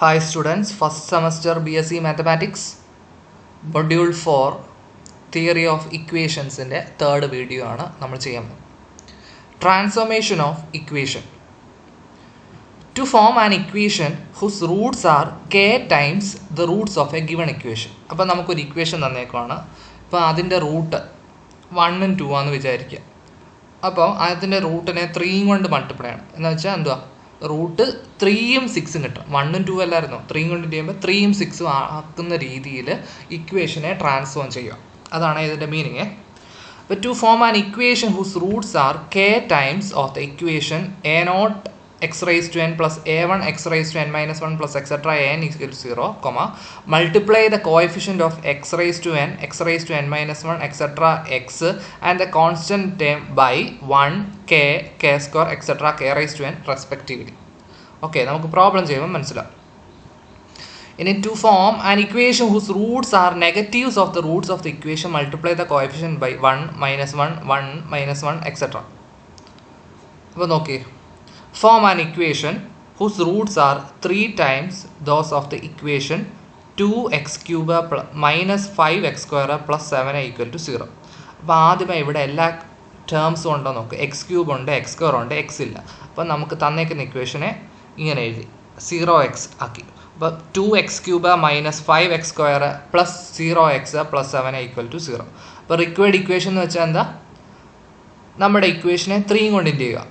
Hi students, first semester BSc Mathematics, Module 4, Theory of Equations in the third video ആണ് നമ്മൾ ചെയ്യുന്നത്. Transformation of equation. To form an equation whose roots are k times the roots of a given equation. അപ്പോൾ നമുക്കൊരു equation തന്നേക്കുവാണ്. അപ്പോൾ അതിൻ്റെ root 1 and 2 ആണെന്ന് വിചാരിക്കുക. അപ്പോൾ അതിൻ്റെ റൂട്ടിനെ 3 കൊണ്ട് മൾട്ടിപ്ലൈ ആണ് എന്ന് വെച്ചാൽ എന്തുവാ, റൂട്ട് 3ഉം 6ഉം കിട്ടും. 1ഉം 2 അല്ലായിരുന്നോ, 3 കൊണ്ട് ചെയ്യുമ്പോൾ 3ഉം 6ഉം ആക്കുന്ന രീതിയിൽ ഇക്വേഷനെ ട്രാൻസ്ഫോം ചെയ്യുക. അതാണ് ഇതിൻ്റെ മീനിങ്. അപ്പോൾ to form an equation whose roots are k times of the equation a0 x raised to n plus a1 x raised to n minus 1 plus etc n is equal to 0, comma, multiply the coefficient of x raised to n, x raised to n minus 1 etc x and the constant term by 1 k, k square etc k raised to n respectively. Okay, നമുക്ക് problem ചെയ്യുമ്പോൾ മനസ്സിലാവും. In it to form an equation whose roots are negatives of the roots of the equation, multiply the coefficient by 1 minus 1 1 minus 1 etc. അപ്പോൾ നോക്കി, form an equation whose roots are 3 times those of the equation 2x cubed minus 5x square plus 7 equal to 0. അപ്പോൾ ആദ്യമേ ഇവിടെ എല്ലാ ടേംസും ഉണ്ടോ നോക്ക്. X cube ഉണ്ട്, X square ഉണ്ട്, എക്സ് ഇല്ല. അപ്പോൾ നമുക്ക് തന്നേക്കുന്ന ഇക്വേഷനെ ഇങ്ങനെ എഴുതി 0x ആക്കി. അപ്പോൾ 2x cube minus 5x square plus 0x plus 7 equal to 0. അപ്പോൾ റിക്വയർഡ് ഇക്വേഷൻ എന്ന് വെച്ചാൽ എന്താ, നമ്മുടെ ഇക്വേഷനെ 3 കൊണ്ട് ഇൻറ്റ് ചെയ്യുക.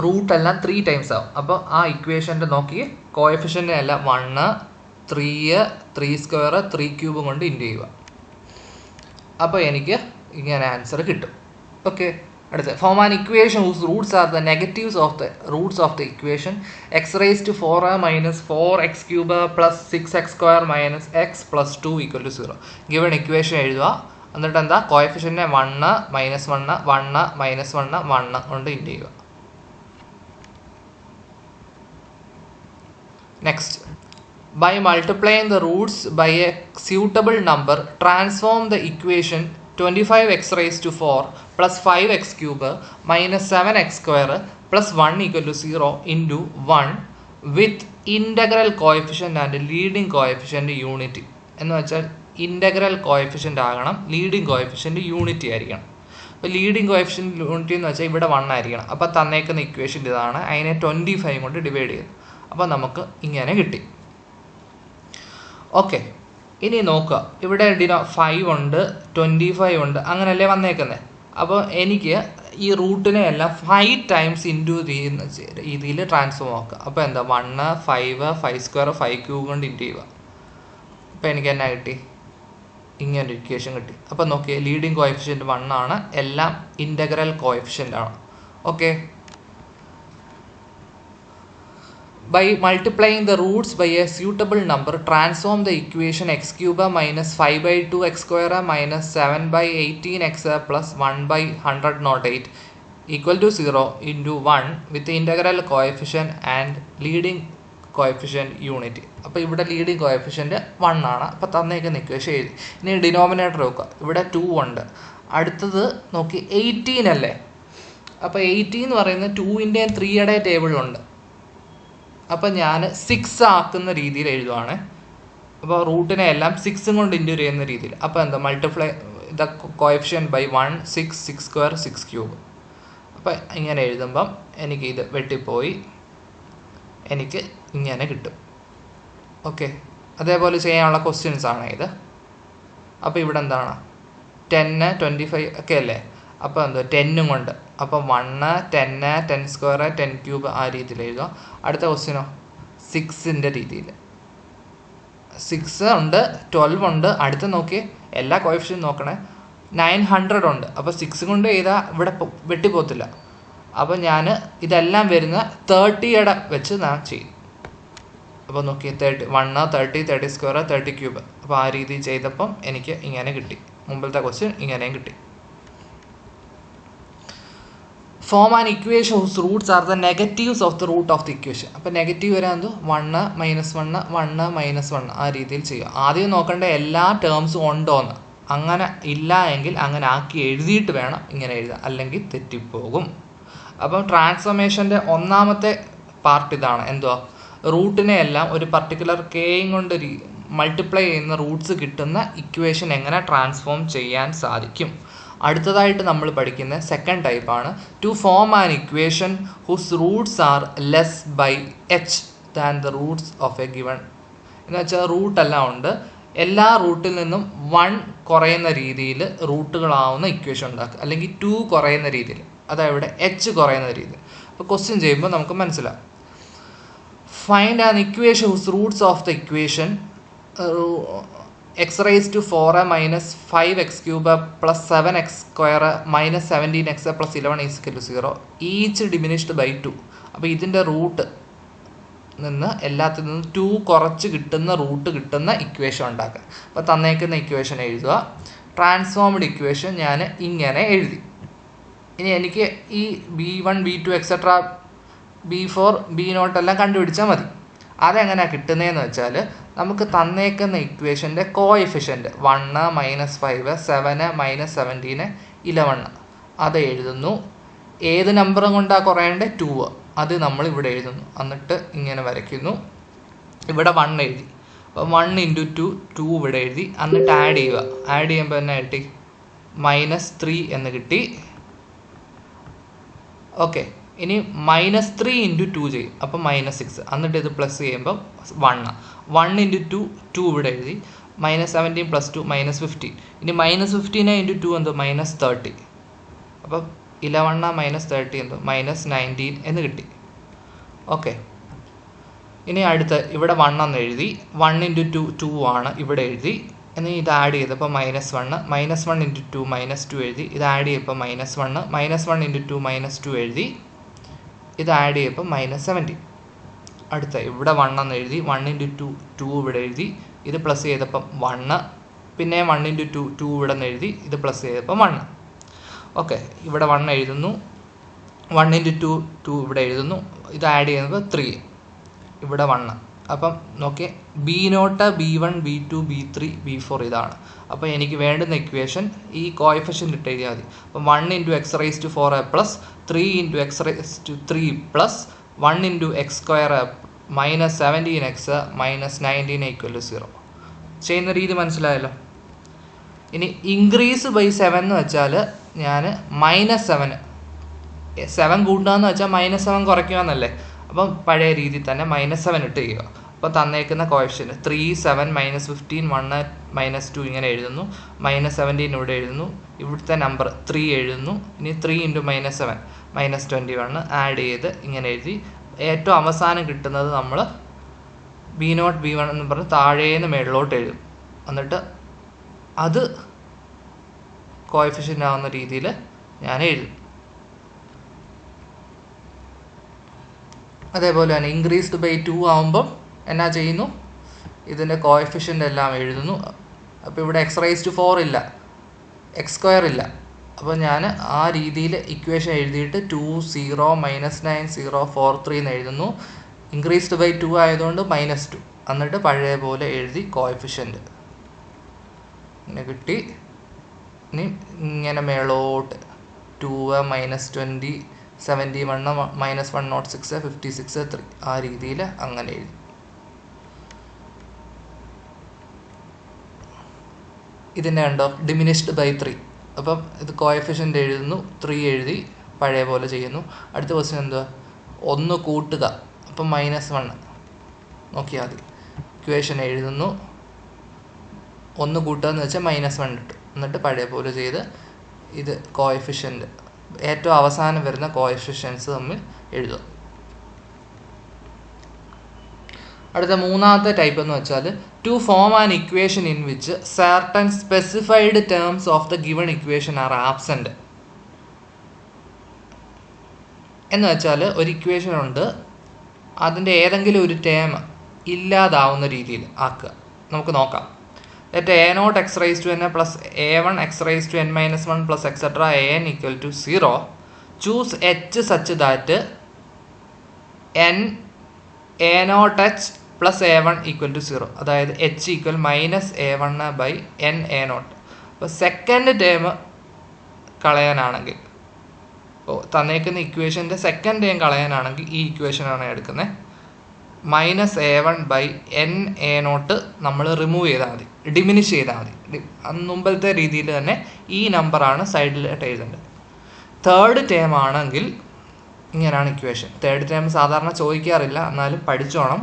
റൂട്ട് എല്ലാം 3 ടൈംസ് ആവും. അപ്പോൾ ആ ഇക്വേഷൻ്റെ നോക്കി കോഎഫിഷ്യൻ്റ് എല്ലാം 1 3 3 സ്ക്വയർ 3 ക്യൂബും കൊണ്ട് ഇൻറ്റ് ചെയ്യുക. അപ്പോൾ എനിക്ക് ഇങ്ങനെ ആൻസർ കിട്ടും. ഓക്കെ, അടുത്ത form an equation whose roots are the negatives of the roots of the equation x raise to 4 minus 4x cube plus 6x square minus x plus 2 equal to 0. Given equation എഴുതുക. എന്നിട്ട് എന്താ, coefficient 1 minus 1 1 minus 1 1 കൊണ്ട് ഇൻറ്റ് ചെയ്യുക. Next, by multiplying the roots by a suitable number, transform the equation 25x raised to 4 plus 5x cube minus 7x square plus 1 equal to 0 into 1 with integral coefficient and leading coefficient unity. എന്ന് വെച്ചാൽ integral coefficient ആകണം, leading coefficient unity ആയിരിക്കണം. അപ്പോൾ leading coefficient unity എന്ന് വെച്ചാൽ ഇവിടെ 1 ആയിരിക്കണം. അപ്പോൾ തന്നേക്കുന്ന ഇക്വേഷൻ ഇതാണ്. അതിനെ 25 കൊണ്ട് ഡിവൈഡ് ചെയ്തു. അപ്പോൾ നമുക്ക് ഇങ്ങനെ കിട്ടി. ഓക്കെ, ഇനി നോക്കുക, ഇവിടെ 5 ഉണ്ട്, 25 ഉണ്ട്, അങ്ങനെയല്ലേ വന്നേക്കുന്നത്. അപ്പോൾ എനിക്ക് ഈ റൂട്ടിനെ എല്ലാം 5 ടൈംസ് ഇൻറ്റു ചെയ്യുന്ന രീതിയിൽ ട്രാൻസ്ഫോം ആക്കുക. അപ്പോൾ എന്താ, 1 5 5 സ്ക്വയർ 5 ക്യൂബ് കൊണ്ട് ഇൻറ്റു ചെയ്യുക. അപ്പോൾ എനിക്ക് എന്നാ കിട്ടി, ഇങ്ങനൊരു ഇക്വേഷൻ കിട്ടി. അപ്പോൾ നോക്കിയേ, ലീഡിങ് കോഎഫിഷ്യൻ്റ് 1 ആണ്, എല്ലാം ഇൻ്റഗ്രൽ കോഎഫിഷ്യൻ്റ് ആണ്. Okay, by multiplying the roots by a suitable number, transform the equation x cube minus 5 by 2 x square minus 7 by 18 x plus 1 by 108 equal to 0 into 1 with the integral coefficient and leading coefficient unity. അപ്പോൾ ഇവിടെ leading coefficient 1 ആണ്. അപ്പോൾ തന്നേക്കുന്ന equation എഴുതി. ഇനി denominator നോക്കുക, ഇവിടെ 2 ഉണ്ട്. അടുത്തത് നോക്കി 18 അല്ലേ. അപ്പോൾ 18 എന്ന് പറയുന്നത് 2ൻ്റെയും 3യുടെയും ടേബിളിലുണ്ട്. അപ്പോൾ ഞാൻ 6 ആക്കുന്ന രീതിയിൽ എഴുതുവാണ്. അപ്പോൾ റൂട്ടിനെ എല്ലാം 6 കൊണ്ട് ഇൻറ്റു ചെയ്യുന്ന രീതിയിൽ. അപ്പോൾ എന്താ, multiply the coefficient by 1 6 6 square 6 cube. അപ്പോൾ ഇങ്ങനെ എഴുതുമ്പം എനിക്ക് ഇത് വെട്ടിപ്പോയി, എനിക്ക് ഇങ്ങനെ കിട്ടും. ഓക്കെ, അതേപോലെ ചെയ്യാനുള്ള ക്വസ്റ്റ്യൻസ് ആണ് ഇത്. അപ്പോൾ ഇവിടെ എന്താണ്, 10 25 ഒക്കെ അല്ലേ. അപ്പോൾ എന്തോ 10ഉം കൊണ്ട്, അപ്പോൾ 1 10 10 സ്ക്വയർ 10 ക്യൂബ് ആ രീതിയിൽ എഴുതുക. അടുത്ത ക്വസ്റ്റ്യനോ 6ൻ്റെ രീതിയിൽ. 6 ഉണ്ട്, 12 ഉണ്ട്. അടുത്ത് നോക്കി, എല്ലാ കോഎഫിഷ്യൻ്റ് നോക്കണേ. 900 ഉണ്ട്. അപ്പോൾ 6 കൊണ്ട് ചെയ്താൽ ഇവിടെ വെട്ടിപ്പോത്തില്ല. അപ്പോൾ ഞാൻ ഇതെല്ലാം വരുന്ന 30യുടെ വെച്ച് ഞാൻ ചെയ്യും. അപ്പോൾ നോക്കി 1 30 30 സ്ക്വയർ 30 ക്യൂബ്. അപ്പോൾ ആ രീതിയിൽ ചെയ്തപ്പം എനിക്ക് ഇങ്ങനെ കിട്ടി. മുമ്പിലത്തെ ക്വസ്റ്റ്യൻ ഇങ്ങനെയും കിട്ടി. Form an equation whose roots are the negatives of the root of the equation. അപ്പോൾ നെഗറ്റീവ് വരാൻ എന്തോ 1 മൈനസ് 1 1 മൈനസ് 1 ആ രീതിയിൽ ചെയ്യുക. ആദ്യം നോക്കേണ്ട എല്ലാ ടേംസും ഉണ്ടോയെന്ന്. അങ്ങനെ ഇല്ല എങ്കിൽ അങ്ങനെ ആക്കി എഴുതിയിട്ട് വേണം ഇങ്ങനെ എഴുതാൻ, അല്ലെങ്കിൽ തെറ്റിപ്പോകും. അപ്പം ട്രാൻസ്ഫോർമേഷൻ്റെ ഒന്നാമത്തെ പാർട്ട് ഇതാണ്. എന്തുവാ, റൂട്ടിനെ എല്ലാം ഒരു പർട്ടിക്കുലർ കെയും കൊണ്ട് മൾട്ടിപ്ലൈ ചെയ്യുന്ന റൂട്ട്സ് കിട്ടുന്ന ഇക്വേഷൻ എങ്ങനെ ട്രാൻസ്ഫോം ചെയ്യാൻ സാധിക്കും. അടുത്തതായിട്ട് നമ്മൾ പഠിക്കുന്ന സെക്കൻഡ് ടൈപ്പാണ് to form an equation whose roots are less by h than the roots of a given. എന്ന് വെച്ചാൽ റൂട്ടെല്ലാം ഉണ്ട്, എല്ലാ റൂട്ടിൽ നിന്നും 1 കുറയുന്ന രീതിയിൽ റൂട്ടുകളാവുന്ന ഇക്വേഷൻ ഉണ്ടാക്കുക, അല്ലെങ്കിൽ 2 കുറയുന്ന രീതിയിൽ, അതായത് എച്ച് കുറയുന്ന രീതിയിൽ. അപ്പോൾ ക്വസ്റ്റ്യൻ ചെയ്യുമ്പോൾ നമുക്ക് മനസ്സിലാവും. Find an equation whose roots of the equation x raised to 4a minus 5x cube plus 7x square minus 17x plus 11 is equal to 0 each diminished by 2. അപ്പോൾ ഇതിൻ്റെ റൂട്ട് നിന്ന് എല്ലാത്തിൽ നിന്നും 2 കുറച്ച് കിട്ടുന്ന റൂട്ട് കിട്ടുന്ന ഇക്വേഷൻ ഉണ്ടാക്കുക. അപ്പോൾ തന്നേക്കുന്ന ഇക്വേഷൻ എഴുതുക. ട്രാൻസ്ഫോംഡ് ഇക്വേഷൻ ഞാൻ ഇങ്ങനെ എഴുതി. ഇനി എനിക്ക് ഈ B1 B2 etcetera B4 B0 എല്ലാം കണ്ടുപിടിച്ചാൽ മതി. അതെങ്ങനെയാണ് കിട്ടുന്നതെന്ന് വെച്ചാൽ നമുക്ക് തന്നേക്കുന്ന ഇക്വേഷൻ്റെ കോഎഫിഷ്യൻറ്റ് 1 -5 7 -17 11 അത് എഴുതുന്നു. ഏത് നമ്പറും കൊണ്ടാണ് കുറയേണ്ടത്? 2. അത് നമ്മൾ ഇവിടെ എഴുതുന്നു. എന്നിട്ട് ഇങ്ങനെ വരയ്ക്കുന്നു. ഇവിടെ 1 എഴുതി. അപ്പോൾ 1 × 2 2 ഇവിടെ എഴുതി. എന്നിട്ട് ആഡ് ചെയ്യുക. ആഡ് ചെയ്യുമ്പോൾ തന്നെ കിട്ടി -3 എന്ന് കിട്ടി. ഓക്കെ, ഇനി -3 × 2 ചെയ്യും. അപ്പോൾ -6. എന്നിട്ട് ഇത് പ്ലസ് ചെയ്യുമ്പോൾ 1 1 × 2 2 ഇവിടെ എഴുതി. -17 + 2 -15. ഇനി -15 × 2 എന്തോ -30. അപ്പം 11 -30 എന്തോ -19 എന്ന് കിട്ടി. ഓക്കെ, ഇനി അടുത്ത് ഇവിടെ 1 എന്ന് എഴുതി. 1 × 2 2 ആണ് ഇവിടെ എഴുതി. ഇനി ഇത് ആഡ് ചെയ്തപ്പോൾ -1 -1 × 2 -2 എഴുതി. ഇത് ആഡ് ചെയ്തപ്പോൾ -1 -1 × 2 -2 എഴുതി. ഇത് ആഡ് ചെയ്യപ്പോൾ -17. അടുത്ത ഇവിടെ 1 എന്ന് എഴുതി. 1 × 2 2 ഇവിടെ എഴുതി. ഇത് പ്ലസ് ചെയ്തപ്പം 1. പിന്നെ 1 × 2 2 ഇവിടെ നിന്ന് എഴുതി. ഇത് പ്ലസ് ചെയ്തപ്പം 1. ഓക്കെ, ഇവിടെ 1 എഴുതുന്നു. 1 × 2 2 ഇവിടെ എഴുതുന്നു. ഇത് ആഡ് ചെയ്യുന്നത് 3. ഇവിടെ 1. അപ്പം നോക്കിയേ, B0 B1 B2 B3 B4 ഇതാണ്. അപ്പോൾ എനിക്ക് വേണ്ടുന്ന ഇക്വേഷൻ ഈ കോഎഫിഷ്യൻ്റ് ഇട്ട് എഴുതിയാൽ മതി. അപ്പം 1 × x raised to 4a plus 3 × x raised to 3 plus 1 × x square minus 17x minus 19 equal to 0. ചെയ്യുന്ന രീതി മനസ്സിലായല്ലോ. ഇനി ഇൻക്രീസ് ബൈ 7 എന്ന് വെച്ചാൽ ഞാൻ -7 കൂട്ടുക എന്ന് വെച്ചാൽ -7 കുറയ്ക്കുക എന്നല്ലേ. അപ്പം പഴയ രീതിയിൽ തന്നെ -7 ഇട്ട് ചെയ്യുക. അപ്പോൾ തന്നേക്കുന്ന കോഎഫിഷ്യൻ്റ് 3 7 -15 1 -2 ഇങ്ങനെ എഴുതുന്നു. -17 ഇവിടെ എഴുതുന്നു. ഇവിടുത്തെ നമ്പർ 3 എഴുതുന്നു. ഇനി 3 × -7 -21 ആഡ് ചെയ്ത് ഇങ്ങനെ എഴുതി. ഏറ്റവും അവസാനം കിട്ടുന്നത് നമ്മൾ B0 B1 എന്ന് പറഞ്ഞ് താഴേന്ന് മേളിലോട്ട് എഴുതും. എന്നിട്ട് അത് കോഎഫിഷ്യൻ്റ് ആവുന്ന രീതിയിൽ ഞാൻ എഴുതും. അതേപോലെ തന്നെ ഇൻക്രീസ്ഡ് ബൈ 2 ആകുമ്പം എന്നാ ചെയ്യുന്നു, ഇതിൻ്റെ കോഎഫിഷ്യൻ്റ് എല്ലാം എഴുതുന്നു. അപ്പോൾ ഇവിടെ x raised to 4 ഇല്ല, x² ഇല്ല. അപ്പോൾ ഞാൻ ആ രീതിയിൽ ഇക്വേഷൻ എഴുതിയിട്ട് 2 0 -9 0 4 3 എന്ന് എഴുതുന്നു. ഇൻക്രീസ്ഡ് ബൈ 2 ആയതുകൊണ്ട് -2. എന്നിട്ട് പഴയ പോലെ എഴുതി കോഎഫിഷ്യൻ്റ് ഇങ്ങനെ കിട്ടി. ഇനി ഇങ്ങനെ മേളോട്ട് 2 -20 71 -106 56 3 ആ രീതിയിൽ അങ്ങനെ എഴുതി. ഇതിൻ്റെ കണ്ടോ, ഡിമിനിഷ്ഡ് ബൈ 3. അപ്പം ഇത് കോഎഫിഷ്യൻ്റ് എഴുതുന്നു. 3 എഴുതി പഴയ പോലെ ചെയ്യുന്നു. അടുത്ത ക്വസ്റ്റ്യൻ എന്തുവാ, 1 കൂട്ടുക. അപ്പം -1 നോക്കിയാൽ മതി. ഇക്വേഷൻ എഴുതുന്നു. 1 കൂട്ടുക എന്ന് വെച്ചാൽ -1 ഇട്ടു. എന്നിട്ട് പഴയ പോലെ ചെയ്ത് ഇത് കോഎഫിഷ്യൻ്റ് ഏറ്റവും അവസാനം വരുന്ന കോഎഫിഷ്യൻസ് തമ്മിൽ എഴുതുക. അടുത്ത മൂന്നാമത്തെ ടൈപ്പ് എന്ന് വെച്ചാൽ to form an equation in which certain specified terms of the given equation are absent. എന്ന് വെച്ചാൽ ഒരു ഇക്വേഷൻ ഉണ്ട്, അതിൻ്റെ ഏതെങ്കിലും ഒരു ടേം ഇല്ലാതാവുന്ന രീതിയിൽ ആക്കുക. നമുക്ക് നോക്കാം. let a0 x raised to n plus a1 x raised to n minus 1 plus etc. an equal to 0. Choose h such that n a0 h plus a1 equal to 0. അതായത് h equal minus a1 by n a0. അപ്പോൾ second term കളയാനാണെങ്കിൽ തന്നേക്കുന്ന ഇക്വേഷൻ്റെ second term കളയാനാണെങ്കിൽ ഈ ഇക്വേഷനാണ് എടുക്കുന്നത്. -a1/n_a0 നമ്മൾ remove ചെയ്താൽ മതി, diminish ചെയ്താൽ മതി. മുമ്പത്തെ രീതിയിൽ തന്നെ ഈ നമ്പറാണ് സൈഡിലായിട്ട് എഴുതേണ്ടത്. തേർഡ് ടേം ആണെങ്കിൽ ഇങ്ങനെയാണ് ഇക്വേഷൻ. തേർഡ് ടേം സാധാരണ ചോദിക്കാറില്ല, എന്നാലും പഠിച്ചോണം.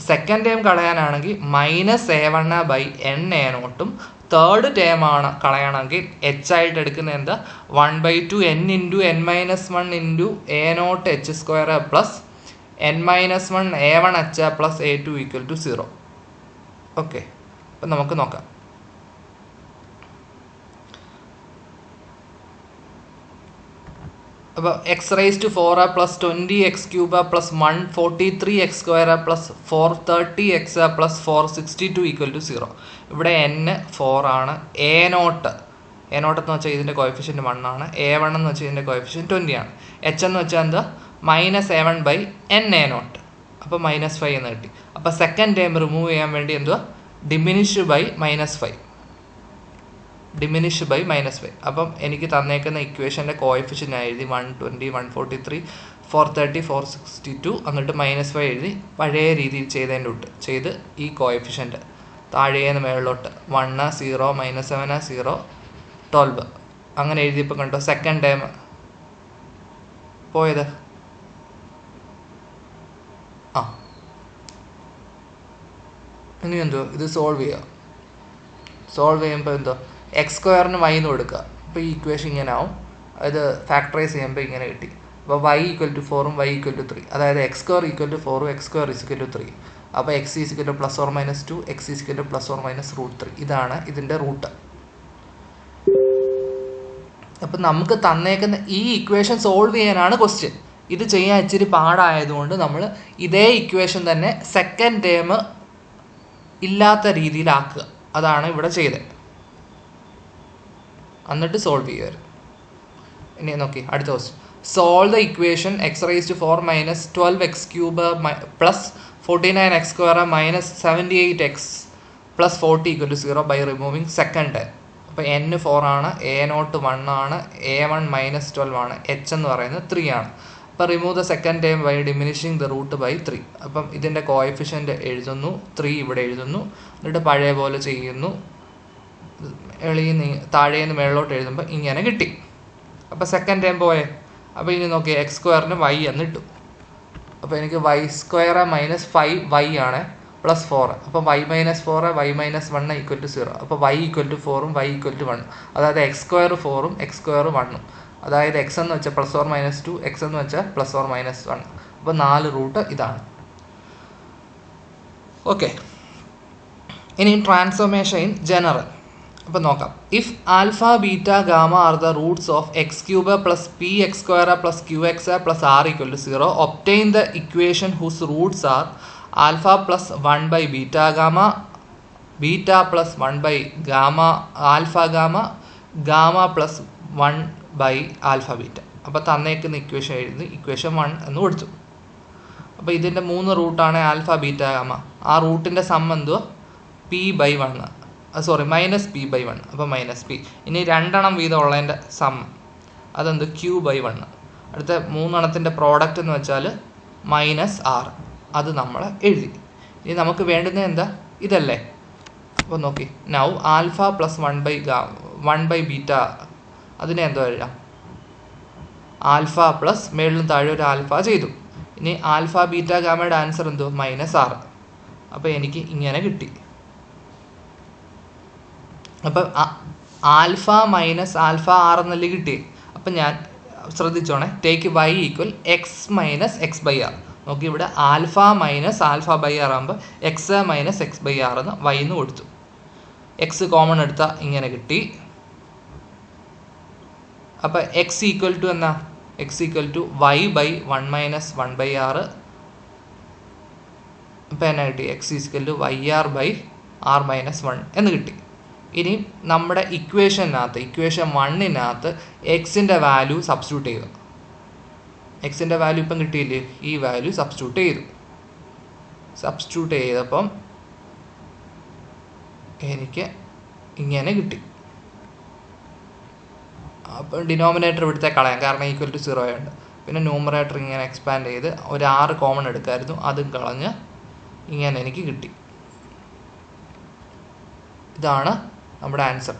സെക്കൻഡ് ടേം കളയാനാണെങ്കിൽ -a1/n_a0. തേർഡ് ടേം ആണ് കളയണമെങ്കിൽ h ആയിട്ട് എടുക്കുന്നത് എന്താ, 1/2 n × n-1 × a0h² plus n-1 a1h plus a2 = 0. Okay, അപ്പം നമുക്ക് നോക്കാം. അപ്പോൾ x⁴ plus 20x³ plus 143x² plus 430x plus 462 = 0. ഇവിടെ n 4 ആണ്. a0 എന്ന് വെച്ചാൽ ഇതിൻ്റെ കോഎഫിഷ്യൻറ്റ് 1 ആണ്. a1 എന്ന് വെച്ചാൽ ഇതിൻ്റെ കോഎഫിഷ്യൻറ്റ് 20 ആണ്. h എന്ന് വെച്ചാൽ എന്താ, -a1/n_a0. അപ്പോൾ -5 എന്ന് കിട്ടി. അപ്പോൾ സെക്കൻഡ് ടേം റിമൂവ് ചെയ്യാൻ വേണ്ടി എന്തുവാ, ഡിമിനിഷ് ബൈ -5. അപ്പം എനിക്ക് തന്നേക്കുന്ന ഇക്വേഷൻ്റെ കോഎഫിഷ്യൻ്റ് എഴുതി 120, 143, 430, 462, എന്നിട്ട് -5 എഴുതി പഴയ രീതിയിൽ ചെയ്ത് ഈ കോഎഫിഷ്യൻ്റ് താഴേന്ന് മേളിലോട്ട് 1, 0, -7, 0, 12 അങ്ങനെ എഴുതിയപ്പോൾ കണ്ടോ സെക്കൻഡ് ടേം പോയത്. ഇനി എന്തോ ഇത് സോൾവ് ചെയ്യുമ്പോൾ എന്തോ x² y എന്ന് കൊടുക്കുക. അപ്പോൾ ഈ ഇക്വേഷൻ ഇങ്ങനെ ആവും. അത് ഫാക്ടറൈസ് ചെയ്യുമ്പോൾ ഇങ്ങനെ കിട്ടി. അപ്പോൾ y = 4 y = 3, അതായത് x² = 4, x² = 3. അപ്പോൾ x = +or -2, x = +or -√3. ഇതാണ് ഇതിൻ്റെ റൂട്ട്. അപ്പം നമുക്ക് തന്നേക്കുന്ന ഈ ഇക്വേഷൻ സോൾവ് ചെയ്യാനാണ് ക്വസ്റ്റ്യൻ. ഇത് ചെയ്യാൻ ഇച്ചിരി പാടായതുകൊണ്ട് നമ്മൾ ഇതേ ഇക്വേഷൻ തന്നെ സെക്കൻഡ് ടേം ഇല്ലാത്ത രീതിയിലാക്കുക. അതാണ് ഇവിടെ ചെയ്തത്. എന്നിട്ട് സോൾവ് ചെയ്യുമായിരുന്നു. ഇനി നോക്കി അടുത്ത question. Solve the equation x⁴ - 12x³ plus 49x² - 78x plus 40 = 0 by removing second term. അപ്പോൾ n 4 ആണ്, a0 1 ആണ്, a1 -12 ആണ്, h എന്ന് പറയുന്നത് 3 ആണ്. അപ്പോൾ remove the second term by diminishing the root by 3. അപ്പം ഇതിൻ്റെ കോഎഫിഷ്യൻ്റ് എഴുതുന്നു, 3 ഇവിടെ എഴുതുന്നു, എന്നിട്ട് പഴയ പോലെ ചെയ്യുന്നു. താഴേന്ന് മേളിലോട്ട് എഴുതുമ്പോൾ ഇങ്ങനെ കിട്ടി. അപ്പോൾ സെക്കൻഡ് ടൈം പോയേ. അപ്പോൾ ഇനി നോക്കി x² y എന്ന് ഇട്ടു. അപ്പോൾ എനിക്ക് y² -5y ആണ് പ്ലസ് 4. അപ്പോൾ y - 4 y - 1 = 0. അപ്പോൾ y = 4 y = 1. അതായത് x² 4 x² 1. അതായത് x എന്ന് വെച്ചാൽ +or -2, x എന്ന് വെച്ചാൽ +or -1. അപ്പോൾ 4 റൂട്ട് ഇതാണ്. ഓക്കെ, ഇനി ട്രാൻസ്ഫോർമേഷൻ ഇൻ ജനറൽ. അപ്പോൾ നോക്കാം. If alpha beta gamma are the roots of x³ plus px² plus qx plus r = 0, obtain the equation whose roots are alpha plus 1/β gamma, beta plus 1/ഗാമ alpha gamma, gamma plus 1/ആൽഫ beta. അപ്പോൾ തന്നേക്കുന്ന equation എഴുതി equation 1 എന്ന് കൊടുത്തു. അപ്പോൾ ഇതിൻ്റെ 3 റൂട്ടാണ് ആൽഫ ബീറ്റ ഗാമ. ആ റൂട്ടിൻ്റെ സം എന്തുവാ, p/1, -p/1. അപ്പോൾ -p. ഇനി 2 എണ്ണം വീതം ഉള്ളതിൻ്റെ സം അതെന്ത്, q/1. അടുത്ത 3 എണ്ണത്തിൻ്റെ പ്രോഡക്റ്റ് എന്ന് വെച്ചാൽ -r. അത് നമ്മൾ എഴുതി. ഇനി നമുക്ക് വേണ്ടുന്നത് എന്താ, ഇതല്ലേ. അപ്പോൾ നോക്കി, നൗ ആൽഫ പ്ലസ് 1/β അതിനെ എന്തോ എഴുതാം, ആൽഫ പ്ലസ് മേളിലും താഴെ ഒരു ആൽഫ ചെയ്തു. ഇനി ആൽഫ ബീറ്റ ഗാമയുടെ ആൻസർ എന്തോ -r. അപ്പോൾ എനിക്ക് ഇങ്ങനെ കിട്ടി. അപ്പം ആൽഫ മൈനസ് ആൽഫ r എന്നല്ലേ കിട്ടി. അപ്പം ഞാൻ ശ്രദ്ധിച്ചോണേ, ടേക്ക് y = x - x/r. നോക്കി, ഇവിടെ ആൽഫ മൈനസ് ആൽഫ/r ആകുമ്പോൾ x - x/r എന്ന് y എന്ന് കൊടുത്തു. x കോമൺ എടുത്താൽ ഇങ്ങനെ കിട്ടി. അപ്പം x = എന്നാ, x = y/1 - 1/r. അപ്പം എന്നാ കിട്ടി, x = yr/r - 1 എന്ന് കിട്ടി. ഇനി നമ്മുടെ ഇക്വേഷൻ 1-നകത്ത് എക്സിൻ്റെ വാല്യൂ സബ്സ്റ്റിറ്റ്യൂട്ട് ചെയ്യുക. എക്സിൻ്റെ വാല്യൂ ഇപ്പം കിട്ടിയില്ലേ, ഈ വാല്യൂ സബ്സ്റ്റിറ്റ്യൂട്ട് ചെയ്തപ്പം എനിക്ക് ഇങ്ങനെ കിട്ടി. അപ്പോൾ ഡിനോമിനേറ്റർ ഇവിടുത്തെ കളയാം, കാരണം ഈക്വൽ ടു 0 ആയതുകൊണ്ട്. പിന്നെ ന്യൂമറേറ്റർ ഇങ്ങനെ എക്സ്പാൻഡ് ചെയ്ത് ഒരു 6 കോമൺ എടുക്കായിരുന്നു, അതും കളഞ്ഞ് ഇങ്ങനെ എനിക്ക് കിട്ടി. ഇതാണ് നമ്മുടെ ആൻസർ.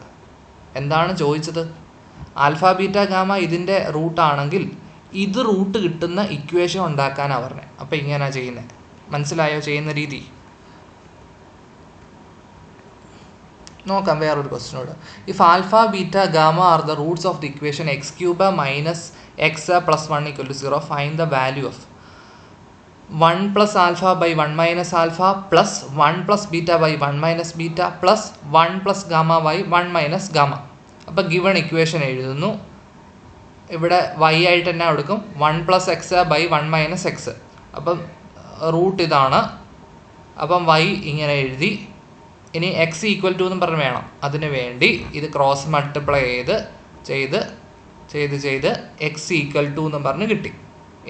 എന്താണ് ചോദിച്ചത്? ആൽഫ ബീറ്റ ഗാമ ഇതിൻ്റെ റൂട്ടാണെങ്കിൽ ഇത് റൂട്ട് കിട്ടുന്ന ഇക്വേഷൻ ഉണ്ടാക്കാനാണ് പറഞ്ഞത്. അപ്പോൾ ഇങ്ങനെയാണ് ചെയ്യുന്നത്. മനസ്സിലായോ ചെയ്യുന്ന രീതി? നോക്കാം വേറൊരു ക്വസ്റ്റിനോട്. If alpha beta gamma are the roots of the equation x cube minus x plus 1 equal to 0, find the value of 1 plus alpha by 1 minus alpha plus 1 plus beta by 1 minus beta plus 1 plus gamma by 1 minus gamma. അപ്പം given equation എഴുതുന്നു. ഇവിടെ y ആയിട്ട് തന്നെ കൊടുക്കും 1 plus x by 1 minus x. അപ്പം root ഇതാണ്. അപ്പം y ഇങ്ങനെ എഴുതി. ഇനി എക്സ് ഈക്വൽ ടു എന്നും പറഞ്ഞ് വേണം. അതിന് വേണ്ടി ഇത് ക്രോസ് മൾട്ടിപ്ലൈ ചെയ്ത് എക്സ് ഈക്വൽ ടു എന്നും പറഞ്ഞ് കിട്ടി.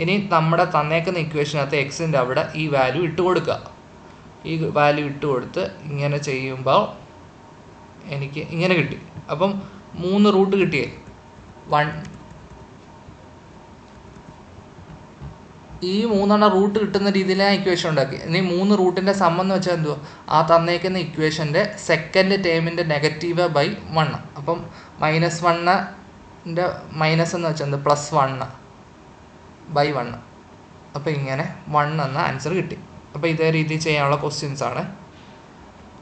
ഇനി നമ്മുടെ തന്നേക്കുന്ന ഇക്വേഷനകത്ത് എക്സിൻ്റെ അവിടെ ഈ വാല്യൂ ഇട്ട് കൊടുക്കുക. ഈ വാല്യൂ ഇട്ട് കൊടുത്ത് ഇങ്ങനെ ചെയ്യുമ്പോൾ എനിക്ക് ഇങ്ങനെ കിട്ടി. അപ്പം 3 റൂട്ട് കിട്ടിയേ. 1 ഈ 3 റൂട്ട് കിട്ടുന്ന രീതിയിൽ ഞാൻ ഇക്വേഷൻ ഉണ്ടാക്കി. ഇനി 3 റൂട്ടിൻ്റെ സം എന്ന് വെച്ചാൽ എന്തുവാ? ആ തന്നേക്കുന്ന ഇക്വേഷൻ്റെ സെക്കൻഡ് ടേമിൻ്റെ നെഗറ്റീവ് ബൈ 1. അപ്പം -1ൻ്റെ മൈനസ് എന്ന് വെച്ചാൽ എന്ത്? +1 ബൈ 1. അപ്പോൾ ഇങ്ങനെ 1 എന്ന ആൻസർ കിട്ടി. അപ്പോൾ ഇതേ രീതിയിൽ ചെയ്യാനുള്ള ക്വസ്റ്റ്യൻസ് ആണ്.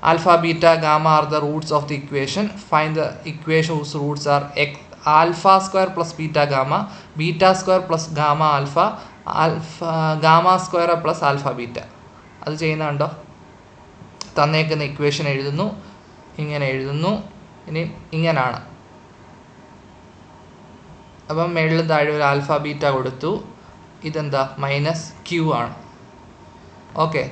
Alpha beta gamma are the roots of the equation. Find the equation whose roots are alpha square plus beta gamma, beta square plus gamma alpha, gamma square plus alpha beta. അത് ചെയ്യുന്നുണ്ടോ? തന്നേക്കുന്ന equation എഴുതുന്നു, ഇങ്ങനെ എഴുതുന്നു. ഇനി ഇങ്ങനെയാണ്. അപ്പം മേളിലും താഴെ ഒരു ആൽഫ ബീറ്റ കൊടുത്തു. ഇതെന്താ? -q ആണ്. ഓക്കെ.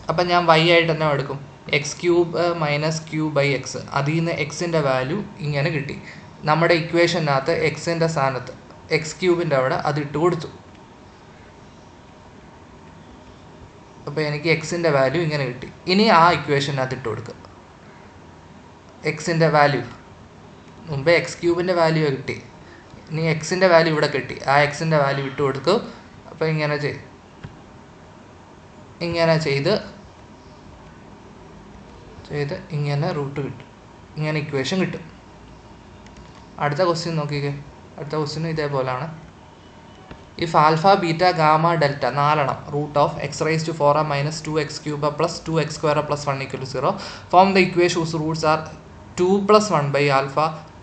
അപ്പം ഞാൻ y ആയിട്ട് തന്നെ എടുക്കും. X cube minus q by x. അതിൽ നിന്ന് എക്സിൻ്റെ വാല്യൂ ഇങ്ങനെ കിട്ടി. നമ്മുടെ ഇക്വേഷനകത്ത് എക്സിൻ്റെ സ്ഥാനത്ത് എക്സ് ക്യൂബിൻ്റെ അവിടെ അതിട്ട് കൊടുത്തു. അപ്പോൾ എനിക്ക് എക്സിൻ്റെ വാല്യൂ ഇങ്ങനെ കിട്ടി. ഇനി ആ ഇക്വേഷനകത്ത് ഇട്ട് കൊടുക്കുക. എക്സിൻ്റെ വാല്യൂ മുമ്പേ എക്സ് ക്യൂബിൻ്റെ വാല്യൂ കിട്ടി. ഇനി എക്സിൻ്റെ വാല്യൂ ഇവിടെ കിട്ടി. ആ എക്സിൻ്റെ വാല്യൂ ഇട്ട് കൊടുക്കും. അപ്പോൾ ഇങ്ങനെ ചെയ്ത് ഇങ്ങനെ റൂട്ട് കിട്ടും. ഇങ്ങനെ ഇക്വേഷൻ കിട്ടും. അടുത്ത ക്വസ്റ്റ്യൻ നോക്കിക്കേ. അടുത്ത ക്വസ്റ്റ്യൻ ഇതേപോലെയാണ്. If alpha beta gamma delta 4 root of x raise to 4 minus 2x cube plus 2x square plus 1 equal to 0, form the equation whose roots are 2 plus 1 by alpha,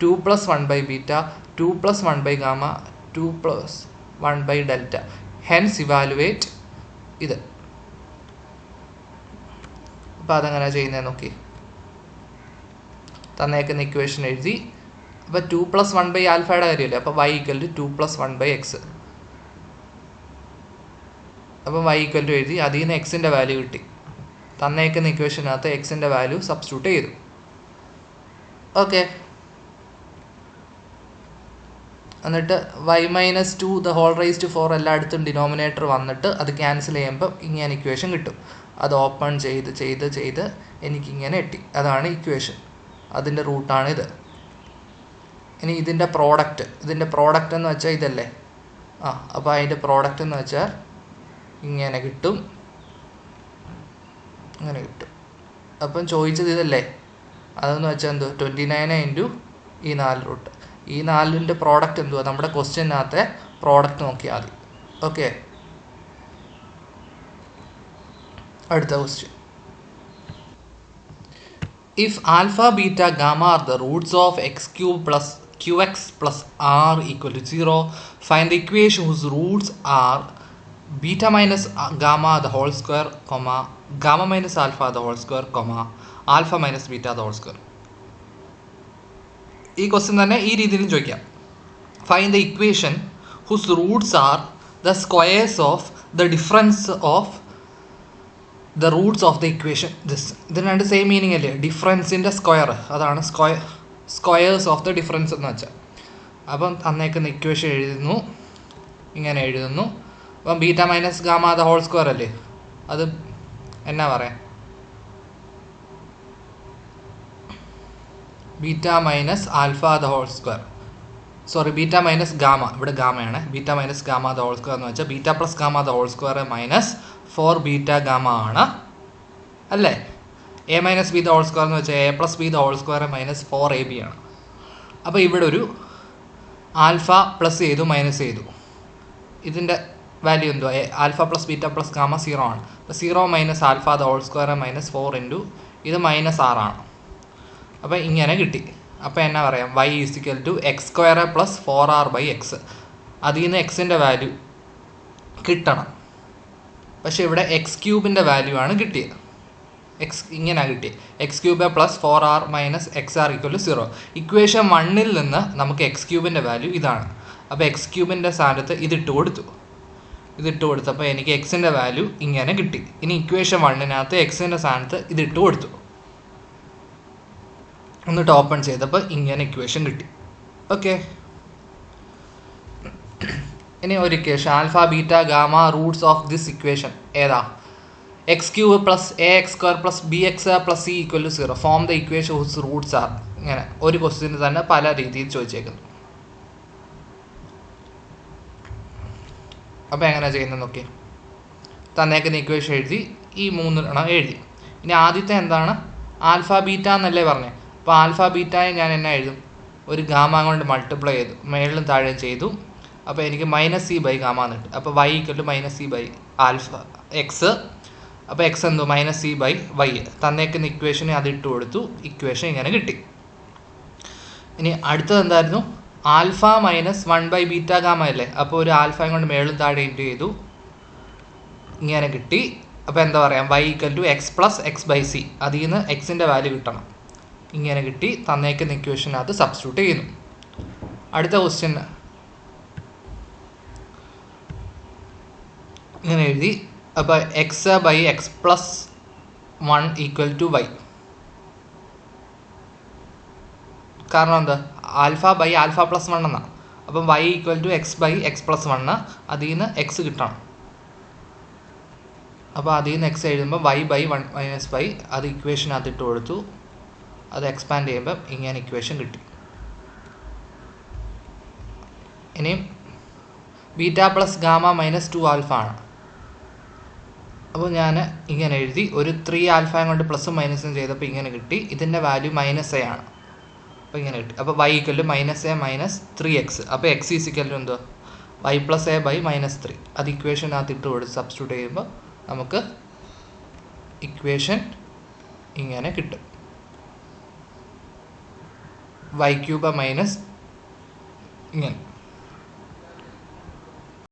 2 plus 1 by beta, 2 plus 1 by gamma, 2 plus 1 by delta. Hence evaluate ഇത്. അപ്പോൾ അതെങ്ങനെ ചെയ്യുന്നത് നോക്കി. തന്നേക്കുന്ന equation എഴുതി. അപ്പോൾ 2 plus 1 by ആൽഫയുടെ കാര്യമല്ലേ. അപ്പോൾ y equal to 2 plus 1 by x. അപ്പം y ഈക്വൽ ടു എഴുതി. അതിൽ നിന്ന് എക്സിൻ്റെ വാല്യൂ കിട്ടി. തന്നേക്കുന്ന ഇക്വേഷനകത്ത് എക്സിൻ്റെ വാല്യൂ സബ്സ്റ്റിറ്റ്യൂട്ട് ചെയ്തു. ഓക്കെ. എന്നിട്ട് y-2 the whole raise to 4 എല്ലായിടത്തും ഡിനോമിനേറ്റർ വന്നിട്ട് അത് ക്യാൻസൽ ചെയ്യുമ്പോൾ ഇങ്ങനെ ഇക്വേഷൻ കിട്ടും. അത് ഓപ്പൺ ചെയ്ത് എനിക്കിങ്ങനെ കിട്ടി. അതാണ് ഇക്വേഷൻ. അതിൻ്റെ റൂട്ടാണിത്. ഇനി ഇതിൻ്റെ പ്രോഡക്റ്റ് എന്ന് വെച്ചാൽ ഇതല്ലേ. അപ്പോൾ അതിൻ്റെ പ്രോഡക്റ്റ് എന്ന് വെച്ചാൽ ഇങ്ങനെ കിട്ടും. അങ്ങനെ കിട്ടും. അപ്പം ചോദിച്ചത് ഇതല്ലേ. അതെന്ന് വെച്ചാൽ എന്തോ 29 ഇൻറ്റു ഈ 4 റൂട്ട്. ഈ 4ൻ്റെ പ്രോഡക്റ്റ് എന്തുവാ? നമ്മുടെ ക്വസ്റ്റ്യനകത്തെ പ്രോഡക്റ്റ് നോക്കിയാൽ മതി. ഓക്കെ. അടുത്ത question. If alpha beta gamma are the roots of x cube plus qx plus r equal to 0, find the equation whose roots are beta minus gamma the whole square, gamma minus alpha the whole square, alpha minus beta the whole square. ഈ question തന്നെ ഈ രീതിയിലും ചോദിക്കാം. Find the equation whose roots are the squares of the difference of the roots of the equation. ഇതിന് രണ്ട് same meaning അല്ലേ. ഡിഫറൻസിൻ്റെ square, അതാണ് സ്ക്വയേഴ്സ് ഓഫ് ദ ഡിഫറൻസ് എന്ന് വെച്ചാൽ. അപ്പം തന്നേക്കുന്ന ഇക്വേഷൻ എഴുതുന്നു, ഇങ്ങനെ എഴുതുന്നു. അപ്പം beta minus gamma the whole square അല്ലേ. അത് എന്നാ പറയാം? Beta minus alpha the whole square, sorry beta minus gamma, ഇവിടെ ഗാമയാണ്, beta minus gamma the whole square എന്ന് വെച്ചാൽ beta plus gamma the whole square minus 4 beta gamma ആണ് അല്ലേ. A minus b the whole square എന്ന് വെച്ചാൽ A plus b the whole square minus 4ab ആണ്. അപ്പോൾ ഇവിടെ ഒരു ആൽഫ പ്ലസ് ചെയ്തു മൈനസ് ചെയ്തു, ഇതിൻ്റെ വാല്യൂ എന്തുവാ, alpha plus beta plus gamma 0 ആണ്. അപ്പോൾ 0 minus alpha the whole square minus 4 into ഇത് മൈനസ് 6 ആണ്. അപ്പോൾ ഇങ്ങനെ കിട്ടി. അപ്പോൾ എന്നാ പറയാം, y equal to x square plus 4r/x. അതിൽ നിന്ന് എക്സിൻ്റെ വാല്യൂ കിട്ടണം. പക്ഷെ ഇവിടെ എക്സ് ക്യൂബിൻ്റെ വാല്യൂ ആണ് കിട്ടിയത്. എക്സ് ഇങ്ങനെ കിട്ടിയത് x cube plus 4r minus XR equal to 0. Equation 1 നിന്ന് നമുക്ക് എക്സ് ക്യൂബിൻ്റെ വാല്യൂ ഇതാണ്. അപ്പോൾ എക്സ് ക്യൂബിൻ്റെ സ്ഥാനത്ത് ഇതിട്ട് കൊടുത്തപ്പോൾ എനിക്ക് എക്സിൻ്റെ വാല്യൂ ഇങ്ങനെ കിട്ടി. ഇനി ഇക്വേഷൻ 1 എക്സിൻ്റെ സ്ഥാനത്ത് ഇതിട്ട് കൊടുത്തു, എന്നിട്ട് ഓപ്പൺ ചെയ്തപ്പോൾ ഇങ്ങനെ ഇക്വേഷൻ കിട്ടി. ഓക്കെ, ഇനി ഒരു equation alpha beta gamma roots of this equation ഏതാ, x cube plus a x square plus b x plus c equal to 0. Form the equation whose roots are. ഇങ്ങനെ ഒരു ക്വസ്റ്റ്യന് തന്നെ പല രീതിയിൽ ചോദിച്ചേക്കുന്നു. അപ്പോൾ എങ്ങനെ ചെയ്യുന്നത് നോക്കി, തന്നേക്കുന്ന ഇക്വേഷൻ എഴുതി, ഈ 3 എഴുതി. ഇനി ആദ്യത്തെ എന്താണ്, ആൽഫ ബീറ്റ എന്നല്ലേ പറഞ്ഞത്. അപ്പോൾ ആൽഫ ബീറ്റയെ ഞാൻ എന്നാ എഴുതും, ഒരു ഗാമ കൊണ്ട് മൾട്ടിപ്ലൈ ചെയ്തു, മേളിലും താഴെ ചെയ്തു. അപ്പോൾ എനിക്ക് -c/ഗാമ എന്ന് കിട്ടും. അപ്പോൾ y ഈക്വൽ ടു -c/ആൽഫ എക്സ്. അപ്പോൾ എക്സ് എന്തോ -c/y. തന്നേക്കുന്ന ഇക്വേഷന് അതിട്ട് കൊടുത്തു, ഇക്വേഷൻ ഇങ്ങനെ കിട്ടി. ഇനി അടുത്തത് എന്തായിരുന്നു, ആൽഫ മൈനസ് 1/β ഗാമ അല്ലേ. അപ്പോൾ ഒരു ആൽഫയും കൊണ്ട് മേളിലും താഴെ ഇൻറ്റു ചെയ്തു, ഇങ്ങനെ കിട്ടി. അപ്പോൾ എന്താ പറയുക, y equal to x plus x/c. അതിൽ നിന്ന് എക്സിൻ്റെ വാല്യൂ കിട്ടണം, ഇങ്ങനെ കിട്ടി. തന്നേക്കുന്ന ഇക്വേഷനകത്ത് സബ്സ്റ്റിറ്റ്യൂട്ട് ചെയ്യുന്നു. അടുത്ത ക്വസ്റ്റ്യൻ ഇങ്ങനെ എഴുതി. അപ്പോൾ x/x+1 ഈക്വൽ ടു y. കാരണം എന്താ, ആൽഫ ബൈ ആൽഫ പ്ലസ് 1 എന്നാണ്. അപ്പം y ഈക്വൽ ടു x/x+1, അതിൽ നിന്ന് എക്സ് കിട്ടണം. അപ്പോൾ അതിൽ നിന്ന് എക്സ് എഴുതുമ്പോൾ y/1 - y, അത് ഇക്വേഷനകത്ത് ഇട്ട് കൊടുത്തു. അത് എക്സ്പാൻഡ് ചെയ്യുമ്പോൾ ഇങ്ങനെ ഇക്വേഷൻ കിട്ടി. ഇനിയും beta plus gamma minus 2 alpha ആണ്. അപ്പോൾ ഞാൻ ഇങ്ങനെ എഴുതി, ഒരു 3 ആൽഫയും കൊണ്ട് പ്ലസും മൈനസും ചെയ്തപ്പോൾ ഇങ്ങനെ കിട്ടി. ഇതിൻ്റെ വാല്യൂ -a ആണ്. അപ്പോൾ ഇങ്ങനെ കിട്ടി. അപ്പോൾ y equal to -a minus 3x. അപ്പോൾ x ഈക്വൽ ടു എന്തോ y പ്ലസ് a ബൈ -3. അത് ഇക്വേഷനകത്ത് ഇട്ട് കൊടുത്ത് സബ്സ്റ്റിറ്റ്യൂട്ട് ചെയ്യുമ്പോൾ നമുക്ക് ഇക്വേഷൻ ഇങ്ങനെ കിട്ടും, y³ മൈനസ് ഇങ്ങനെ.